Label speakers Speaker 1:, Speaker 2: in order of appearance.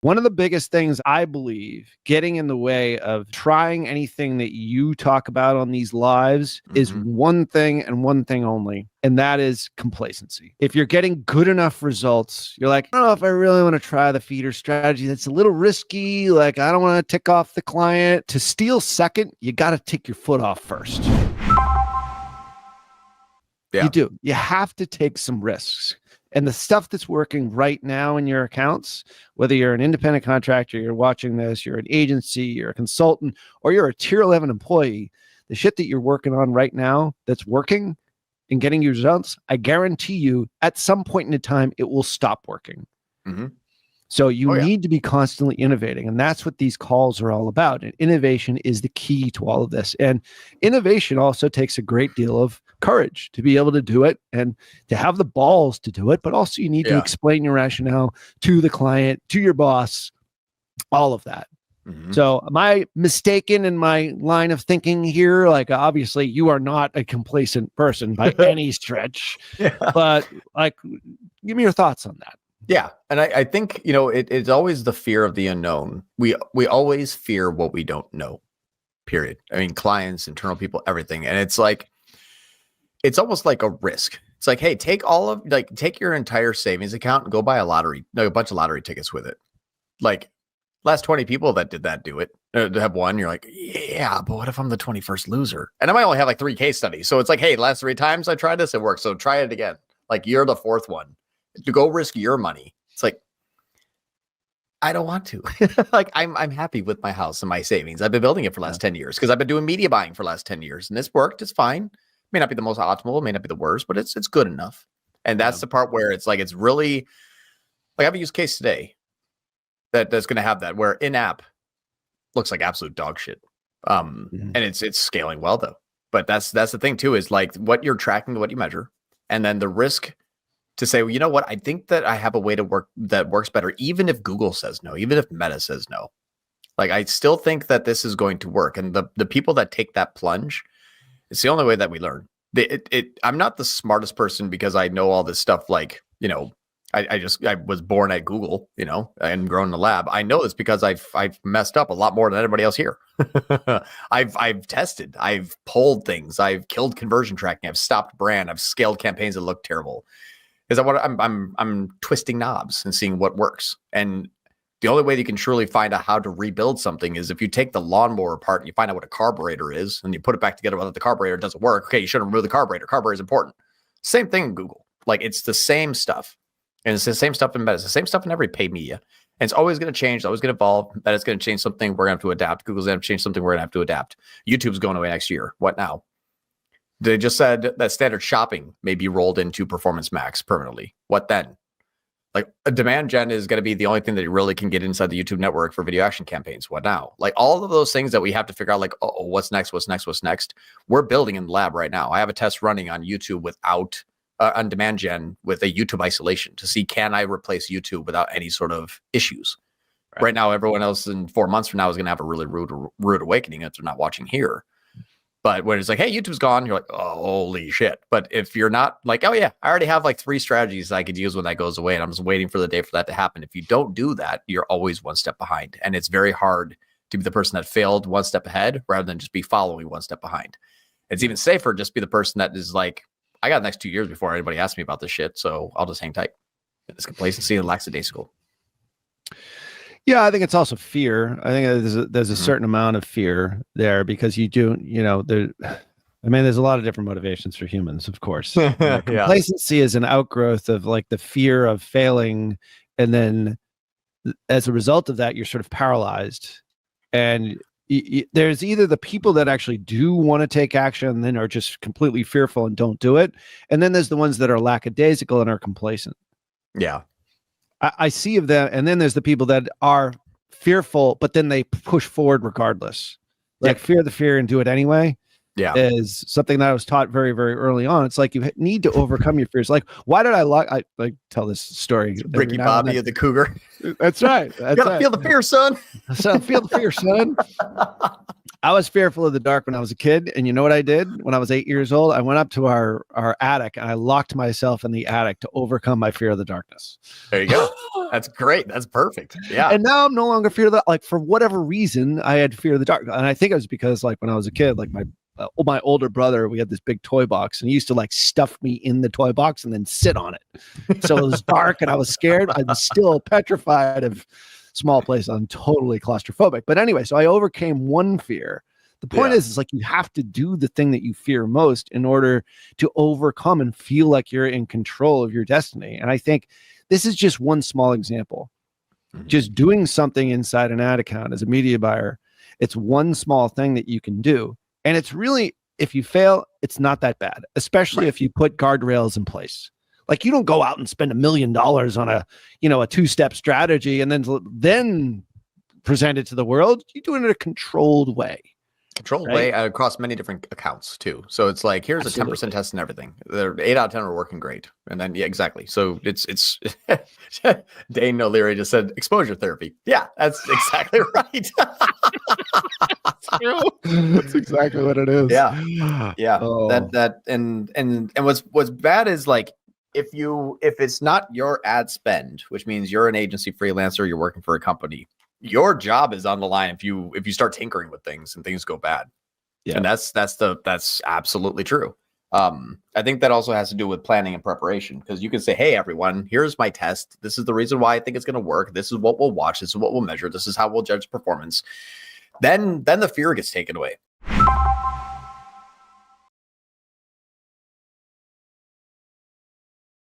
Speaker 1: One of the biggest things I believe getting in the way of trying anything that you talk about on these lives is one thing and one thing only, and that is complacency. If you're getting good enough results, you're like, I don't know if I really want to try the feeder strategy. That's a little risky. Like, I don't want to tick off the client. To steal second, you got to take your foot off first.
Speaker 2: Yeah.
Speaker 1: You do. You have to take some risks. And the stuff that's working right now in your accounts, whether you're an independent contractor, you're watching this, you're an agency, you're a consultant, or you're a tier 11 employee, the shit that you're working on right now that's working and getting you results, I guarantee you at some point in time, it will stop working. So you need to be constantly innovating. And that's what these calls are all about. And innovation is the key to all of this. And innovation also takes a great deal of courage to be able to do it and to have the balls to do it. But also you need to explain your rationale to the client, to your boss, all of that. So am I mistaken in my line of thinking here? Like, obviously you are not a complacent person by any stretch, but like, give me your thoughts on that.
Speaker 2: Yeah. And I think, you know, it's always the fear of the unknown. We always fear what we don't know, period. I mean, clients, internal people, everything. And it's like, it's almost like a risk. It's like, hey, take your entire savings account and go buy a bunch of lottery tickets with it. Like, last 20 people that did that do it. Have one, you're like, yeah, but what if I'm the 21st loser? And I might only have like 3 case studies. So it's like, hey, last 3 times I tried this, it worked. So try it again. Like, you're the 4th one. To go risk your money. It's like, I don't want to. Like, I'm happy with my house and my savings. I've been building it for the last 10 years because I've been doing media buying for the last 10 years. And it's worked. It's fine. May not be the most optimal, may not be the worst, but it's good enough. And that's the part where it's like, it's really like, I have a use case today that's going to have that, where in-app looks like absolute dog shit. And it's scaling well though. But that's the thing too, is like what you're tracking, what you measure, and then the risk to say, well, you know what? I think that I have a way to work that works better, even if Google says no, even if Meta says no. Like, I still think that this is going to work. And the people that take that plunge, it's the only way that we learn. I'm not the smartest person because I know all this stuff. Like, you know, I was born at Google, you know, and grown in the lab. I know this because I've messed up a lot more than anybody else here. I've tested, I've pulled things, I've killed conversion tracking, I've stopped brand, I've scaled campaigns that look terrible. Is that what I'm twisting knobs and seeing what works. And the only way that you can truly find out how to rebuild something is if you take the lawnmower apart and you find out what a carburetor is and you put it back together, whether the carburetor doesn't work. Okay, you shouldn't remove the carburetor. Carburetor is important. Same thing in Google. Like, it's the same stuff. And it's the same stuff in Meta. It's the same stuff in every paid media. And it's always going to change. It's always going to evolve. Meta's going to change something. We're going to have to adapt. Google's going to change something. We're going to have to adapt. YouTube's going away next year. What now? They just said that standard shopping may be rolled into Performance Max permanently. What then? Like, a demand gen is going to be the only thing that you really can get inside the YouTube network for video action campaigns. What now? Like, all of those things that we have to figure out, like, oh, what's next? What's next? What's next? We're building in the lab right now. I have a test running on YouTube without on demand gen with a YouTube isolation to see, can I replace YouTube without any sort of issues? Right now, everyone else in 4 months from now is going to have a really rude awakening if they're not watching here. But when it's like, hey, YouTube's gone, you're like, oh, holy shit. But if you're not like, oh yeah, I already have like 3 strategies I could use when that goes away, and I'm just waiting for the day for that to happen. If you don't do that, you're always 1 step behind. And it's very hard to be the person that failed 1 step ahead rather than just be following 1 step behind. It's even safer just be the person that is like, I got the next 2 years before anybody asks me about this shit, so I'll just hang tight. It's complacency and lackadaisical.
Speaker 1: Yeah, I think it's also fear. I think there's a certain amount of fear there because you do, you know, there's a lot of different motivations for humans, of course. Complacency is an outgrowth of like the fear of failing. And then as a result of that, you're sort of paralyzed. And there's either the people that actually do want to take action and then are just completely fearful and don't do it. And then there's the ones that are lackadaisical and are complacent.
Speaker 2: Yeah.
Speaker 1: I see of them, and then there's the people that are fearful, but then they push forward regardless. Like fear the fear and do it anyway. Yeah, is something that I was taught very, very early on. It's like you need to overcome your fears. Like, why did I like tell this story?
Speaker 2: Ricky Bobby of the Cougar.
Speaker 1: That's right.
Speaker 2: You gotta feel the fear, son.
Speaker 1: So feel the fear, son. I was fearful of the dark when I was a kid. And you know what I did when I was 8 years old? I went up to our attic and I locked myself in the attic to overcome my fear of the darkness.
Speaker 2: There you go. That's great. That's perfect. Yeah.
Speaker 1: And now I'm no longer fear of that. Like, for whatever reason, I had fear of the dark. And I think it was because, like, when I was a kid, like my older brother, we had this big toy box and he used to like stuff me in the toy box and then sit on it. So it was dark and I was scared. I was still petrified of small place. I'm totally claustrophobic. But anyway, so I overcame one fear. The point is like you have to do the thing that you fear most in order to overcome and feel like you're in control of your destiny. And I think this is just one small example. Just doing something inside an ad account as a media buyer. It's one small thing that you can do. And it's really, if you fail, it's not that bad, especially if you put guardrails in place. Like, you don't go out and spend $1 million on a 2-step strategy and then present it to the world. You do it in a controlled way.
Speaker 2: Way across many different accounts too. So it's like, here's a 10% test and everything. They're 8 out of 10 are working great. And then, exactly. So it's Dane O'Leary just said exposure therapy. Yeah, that's exactly right.
Speaker 1: That's exactly what it is.
Speaker 2: Yeah.
Speaker 1: Oh.
Speaker 2: And what's bad is, like, if it's not your ad spend, which means you're an agency freelancer, you're working for a company, your job is on the line if you start tinkering with things and things go bad. Yeah. And that's absolutely true. I think that also has to do with planning and preparation, because you can say, hey, everyone, here's my test. This is the reason why I think it's going to work. This is what we'll watch. This is what we'll measure. This is how we'll judge performance. Then the fear gets taken away.